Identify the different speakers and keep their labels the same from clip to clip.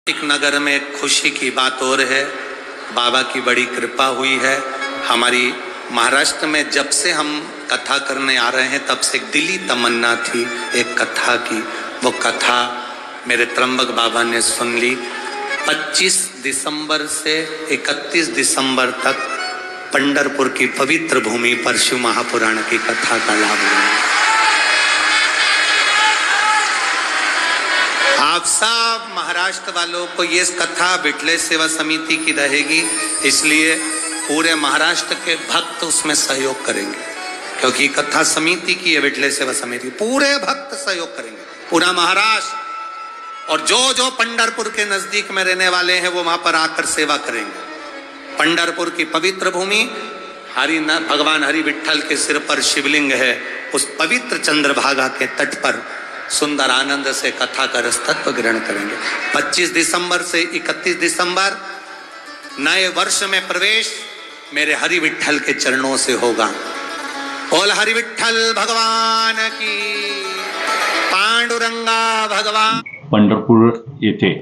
Speaker 1: एक नगर में एक खुशी की बात और है, बाबा की बड़ी कृपा हुई है। हमारी महाराष्ट्र में जब से हम कथा करने आ रहे हैं तब से एक दिली तमन्ना थी एक कथा की। वो कथा मेरे त्र्यंबक बाबा ने सुन ली। 25 दिसंबर से 31 दिसंबर तक पंढरपुर की पवित्र भूमि पर शिव महापुराण की कथा का लाभ लें। आप सब महाराष्ट्र वालों को ये कथा विठल सेवा समिति की रहेगी, इसलिए पूरे महाराष्ट्र के भक्त उसमें सहयोग करेंगे, क्योंकि कथा समिति की है विठल सेवा समिति। पूरे भक्त सहयोग करेंगे, पूरा महाराष्ट्र, और जो जो पंढरपुर के नजदीक में रहने वाले हैं वो वहां पर आकर सेवा करेंगे। पंढरपुर की पवित्र भूमि, भगवान हरि विठल के सिर पर शिवलिंग है, उस पवित्र चंद्रभागा के तट पर सुंदर आनंद से कथा का रस तत्व ग्रहण करेंगे। 25 दिसंबर से 31 दिसंबर नए वर्ष में प्रवेश मेरे हरि विठल के चरणों से होगा। बोल हरि विठल भगवान की, पांडुरंगा भगवान।
Speaker 2: पंढरपूर येथे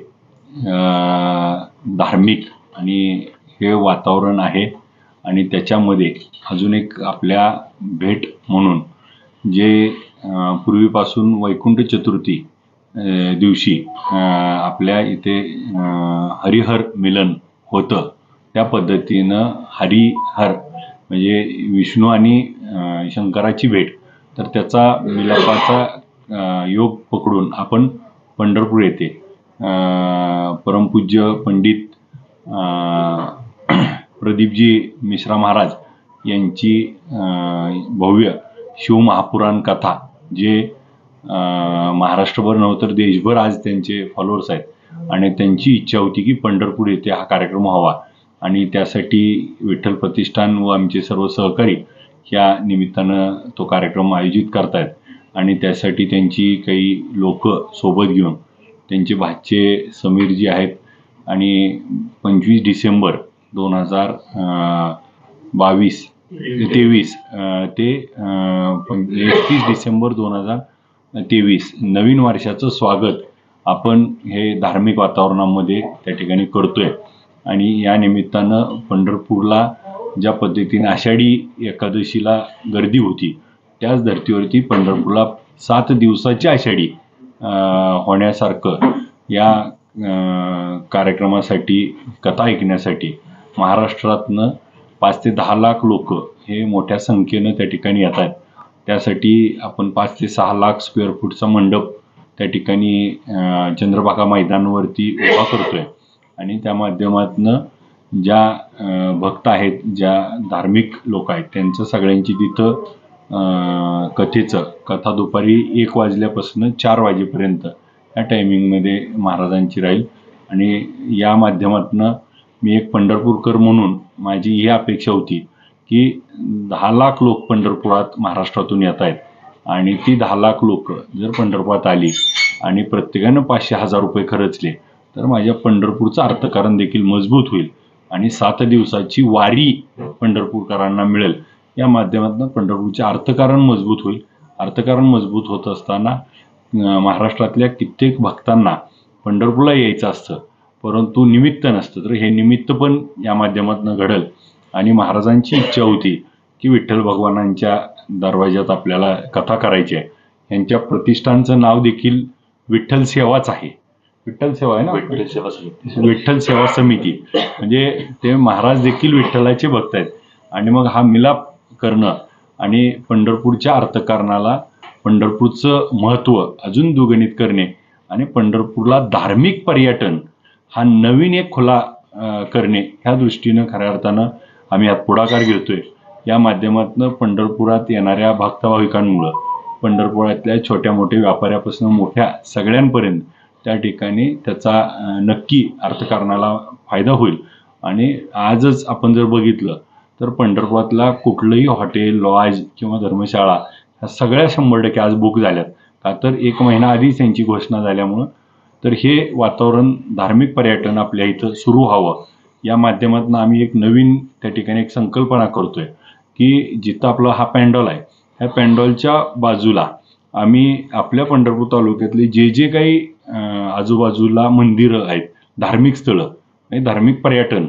Speaker 2: धार्मिक आणि हे वातावरण आहे आणि त्याच्यामध्ये अजून एक आपल्या भेट म्हणून जे पूर्वीपासून वैकुंठ चतुर्थी दिवशी आपल्या इथे हरिहर मिलन होतं, त्या पद्धतीनं हरिहर म्हणजे विष्णू आणि शंकराची भेट, तर त्याचा मिलापाचा योग पकडून आपण पंढरपूर येथे परमपूज्य पंडित प्रदीपजी मिश्रा महाराज यांची भव्य शिव महापुराण कथा, जे महाराष्ट्रभर नव्हे तर देशभर आज त्यांचे फॉलोअर्स आहेत आणि त्यांची इच्छा होती की पंढरपूर येथे हा कार्यक्रम व्हावा आणि त्यासाठी विठ्ठल प्रतिष्ठान व आमचे सर्व सहकारी या निमित्तानं तो कार्यक्रम आयोजित करतायत आणि त्यासाठी त्यांची काही लोक सोबत घेऊन त्यांचे भाचे समीर जी आहेत आणि 25 डिसेंबर 2023 ते 31 डिसेंबर 2023 नवीन वर्षाचं स्वागत आपण हे धार्मिक वातावरणामध्ये त्या ठिकाणी करतोय आणि या निमित्तानं पंढरपूरला ज्या पद्धतीने आषाढी एकादशीला गर्दी होती त्याच धर्तीवरती पंढरपूरला 7 दिवसाची आषाढी होण्यासारखं या कार्यक्रमासाठी, कथा ऐकण्यासाठी महाराष्ट्रातनं 5 ते 10 लाख लोक हे मोठ्या संख्येनं त्या ठिकाणी येत आहेत। त्यासाठी आपण 5 ते 6 लाख स्क्वेअर फूटचा मंडप त्या ठिकाणी चंद्रभागा मैदानावरती उभा करतोय आणि त्या माध्यमातनं ज्या भक्त आहेत, ज्या धार्मिक लोक आहेत, त्यांचं सगळ्यांची तिथं कथा दुपारी 1 वाजल्यापासून 4 वाजेपर्यंत या टायमिंगमध्ये महाराजांची राहील आणि या माध्यमातनं मी एक पंढरपूरकर म्हणून माझी ही अपेक्षा होती की 10 लाख लोक पंढरपुरात महाराष्ट्रातून येत आहेत आणि ती 10 लाख लोक जर पंढरपुरात आली आणि प्रत्येकानं 500,000 रुपये खर्चले तर माझ्या पंढरपूरचं अर्थकारण देखील मजबूत होईल आणि 7 दिवसाची वारी पंढरपूरकरांना मिळेल। या माध्यमातून पंढरपूरचे अर्थकारण मजबूत होईल। अर्थकारण मजबूत होत असताना महाराष्ट्रातल्या कित्येक भक्तांना पंढरपूरला यायचं असतं परंतु निमित्त नसतं, तर हे निमित्त पण या माध्यमातून घडेल आणि महाराजांची इच्छा होती की विठ्ठल भगवानांच्या दरवाज्यात आपल्याला कथा करायची आहे। यांच्या प्रतिष्ठानचं नाव देखील विठ्ठल सेवाच आहे, विठ्ठल सेवा आहे ना, विठ्ठल सेवा समिती, म्हणजे ते महाराज देखील विठ्ठलाचे भक्त आहेत आणि मग हा मिलाप करणं आणि पंढरपूरच्या अर्थकारणाला पंढरपूरचं महत्त्व अजून दुगणित करणे आणि पंढरपूरला धार्मिक पर्यटन हा नवीन एक खुला करणे ह्या दृष्टीनं खऱ्या अर्थानं आम्ही यात पुढाकार घेतोय। या माध्यमातून पंढरपुरात येणाऱ्या भक्तभाविकांमुळं पंढरपुरातल्या छोट्या मोठ्या व्यापाऱ्यापासून मोठ्या सगळ्यांपर्यंत त्या ठिकाणी त्याचा नक्की अर्थकारणाला फायदा होईल आणि आजच आपण जर बघितलं तर पंढरपुरातला कुठलंही हॉटेल, लॉज किंवा धर्मशाळा ह्या सगळ्या 100% आज बुक झाल्यात, का तर 1 महिना आधीच त्यांची घोषणा झाल्यामुळं। तर हे वातावरण धार्मिक पर्यटन आपल्या इथं सुरू व्हावं या माध्यमातून आम्ही एक नवीन त्या ठिकाणी एक संकल्पना करतोय की जिथं आपला हा पॅन्डॉल आहे ह्या पॅन्डॉलच्या बाजूला आम्ही आपल्या पंढरपूर तालुक्यातले जे काही आजूबाजूला मंदिरं आहेत धार्मिक स्थळं आणि धार्मिक पर्यटन,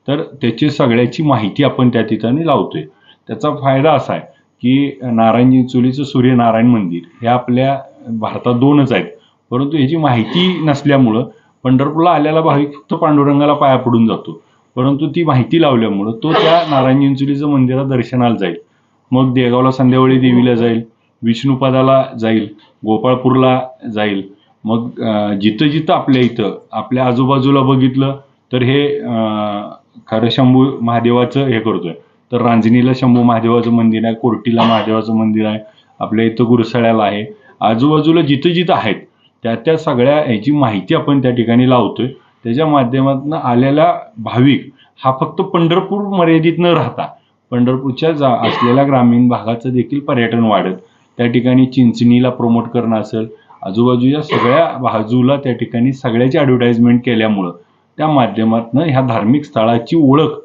Speaker 2: तर त्याची सगळ्याची माहिती आपण त्या ठिकाणी लावतोय. त्याचा फायदा असा आहे की नारायण चिंचोलीचं सूर्यनारायण मंदिर हे आपल्या भारतात 2च आहेत, परंतु ह्याची माहिती नसल्यामुळं पंढरपूरला आलेला भाविक फक्त पांडुरंगाला पाया पडून जातो, परंतु ती माहिती लावल्यामुळं तो त्या नारायण चिंचोलीचं मंदिरात दर्शनाला जाईल, मग देगावला संध्यावळी देवीला जाईल, विष्णुपदाला जाईल, गोपाळपूरला जाईल. मग जिथं जिथं आपल्या इथं आपल्या आजूबाजूला बघितलं तर हे खरं शंभू महादेवाचं हे करतोय, तर रांजणीला शंभू महादेवाचं मंदिर आहे, कोर्टीला महादेवाचं मंदिर आहे, आपल्या इथं गुरसाळ्याला आहे. आजूबाजूला जिथं जिथं आहेत त्या सगळ्या ह्याची माहिती आपण त्या ठिकाणी लावतोय. त्याच्या माध्यमातून आलेला भाविक हा फक्त पंढरपूर मर्यादित न राहता पंढरपूरच्या असलेल्या ग्रामीण भागाचं देखील पर्यटन वाढत, त्या ठिकाणी चिंचणीला प्रमोट करणं असेल, आजूबाजूच्या सगळ्या बाजूला त्या ठिकाणी सगळ्याची ॲडव्हर्टाइजमेंट केल्यामुळं त्या माध्यमातून ह्या धार्मिक स्थळाची ओळख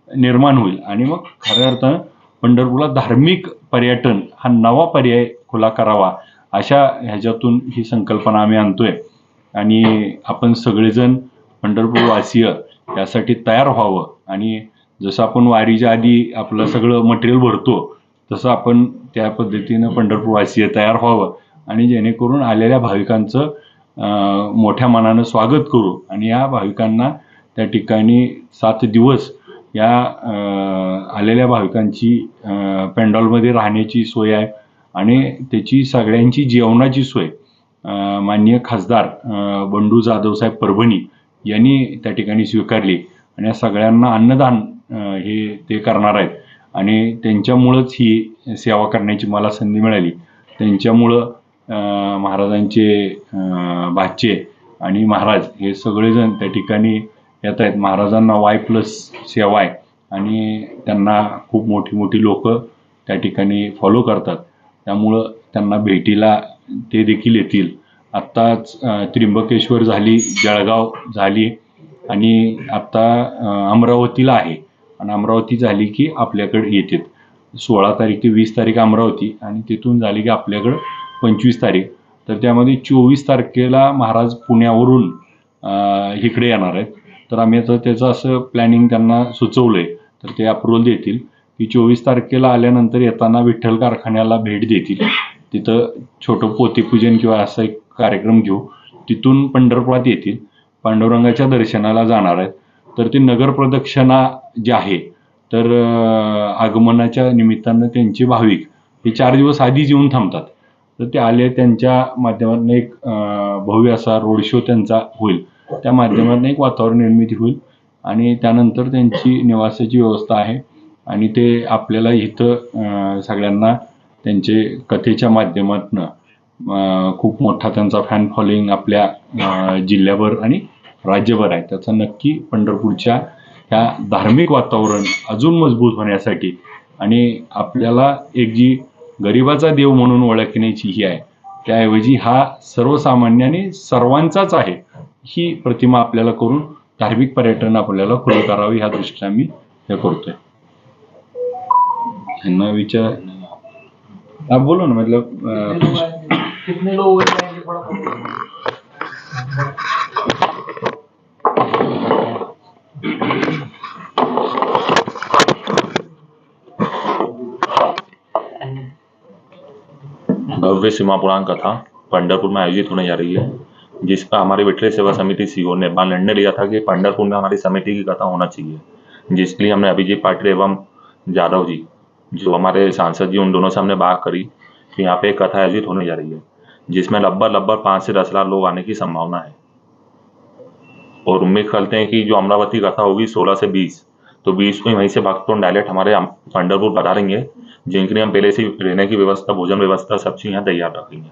Speaker 2: निर्माण होईल आणि मग खऱ्या अर्थानं पंढरपूरला धार्मिक पर्यटन हा नवा पर्याय खुला करावा, अशा ह्याच्यातून ही संकल्पना आम्ही आणतोय. आणि आपण सगळेजण पंढरपूरवासीय यासाठी तयार व्हावं आणि जसं आपण वारीच्या आधी आपलं सगळं मटेरियल भरतो तसं आपण त्या पद्धतीनं पंढरपूरवासीय तयार व्हावं आणि जेणेकरून आलेल्या भाविकांचं मोठ्या मनानं स्वागत करू आणि या भाविकांना त्या ठिकाणी 7 दिवस या आलेल्या भाविकांची पेंडॉलमध्ये राहण्याची सोय आहे आणि त्याची सगळ्यांची जेवणाची सोय माननीय खासदार बंडू जाधवसाहेब परभणी यांनी त्या ठिकाणी स्वीकारली आणि या सगळ्यांना अन्नदान हे ते करणार आहेत आणि त्यांच्यामुळंच ही सेवा करण्याची मला संधी मिळाली. त्यांच्यामुळं महाराजांचे भाचे आणि महाराज हे सगळेजण त्या ठिकाणी येत आहेत. महाराजांना Y+ सेवा आहे आणि त्यांना खूप मोठी मोठी लोक त्या ठिकाणी फॉलो करतात, त्यामुळं त्यांना भेटीला ते देखील येतील. आत्ताच त्र्यंबकेश्वर झाली, जळगाव झाली आणि आत्ता अमरावतीला आहे आणि अमरावती झाली की आपल्याकडे येतात. 16 तारीख ते 20 तारीख अमरावती आणि तिथून झाली की आपल्याकडं 25 तारीख. तर त्यामध्ये 24 तारखेला महाराज पुण्यावरून इकडे येणार आहेत. तर आम्ही आता त्याचं असं प्लॅनिंग त्यांना सुचवलं आहे, तर ते अप्रूव्हल देतील की 24 तारखेला आल्यानंतर येताना विठ्ठल कारखान्याला भेट देतील. तिथं छोटं पोतेपूजन किंवा असा एक कार्यक्रम घेऊ, तिथून पंढरपुरात येतील, पांडुरंगाच्या दर्शनाला जाणार आहेत. तर ते नगर प्रदक्षिणा जे आहे तर आगमनाच्या निमित्तानं त्यांचे भाविक हे 4 दिवस आधीच येऊन थांबतात. तर ते आले त्यांच्या माध्यमातून एक भव्य असा रोड शो त्यांचा होईल, त्या माध्यमातून एक वातावरण निर्मिती होईल आणि त्यानंतर त्यांची निवासाची व्यवस्था आहे आणि ते आपल्याला इथं सगळ्यांना त्यांचे कथेच्या माध्यमातून खूप मोठा त्यांचा फॅन फॉलोईंग आपल्या जिल्ह्याभर आणि राज्यभर आहे. त्याचा नक्की पंढरपूरच्या ह्या धार्मिक वातावरण अजून मजबूत होण्यासाठी आणि आपल्याला एक जी गरिबाचा देव म्हणून ओळखण्याची ही आहे, त्याऐवजी हा सर्वसामान्य आणि सर्वांचाच आहे ही प्रतिमा आपल्याला करून धार्मिक पर्यटन आपल्याला खुलं करावे ह्या दृष्टीने आम्ही हे करतोय. ह्यांना विचार आप बोलो ना, मतलब
Speaker 3: कितने लोग हो जाएंगे थोड़ा
Speaker 4: भव्य सीमा पुराण कथा पंढरपुर में आयोजित होने जा रही है, जिसका हमारी विठले सेवा समिति सीओ ने निर्णय लिया था कि पंढरपुर में हमारी समिति की कथा होना चाहिए, जिसके लिए हमने अभिजीत पाटिल एवं जाधव जी जो हमारे सांसद जी उन दोनों से हमने बात करी कि यहाँ पे एक कथा आयोजित होने जा रही है जिसमें लगभग 5 से 10 लाख लोग आने की संभावना है और उम्मीद करते हैं कि जो अमरावती कथा होगी 16 से 20, तो 20 को वहीं से भक्तों डायरेक्ट हमारे पंढरपुर पधारेंगे, जिनके लिए हम पहले से रहने की व्यवस्था, भोजन व्यवस्था सब चीज़ यहाँ तैयार रखेंगे।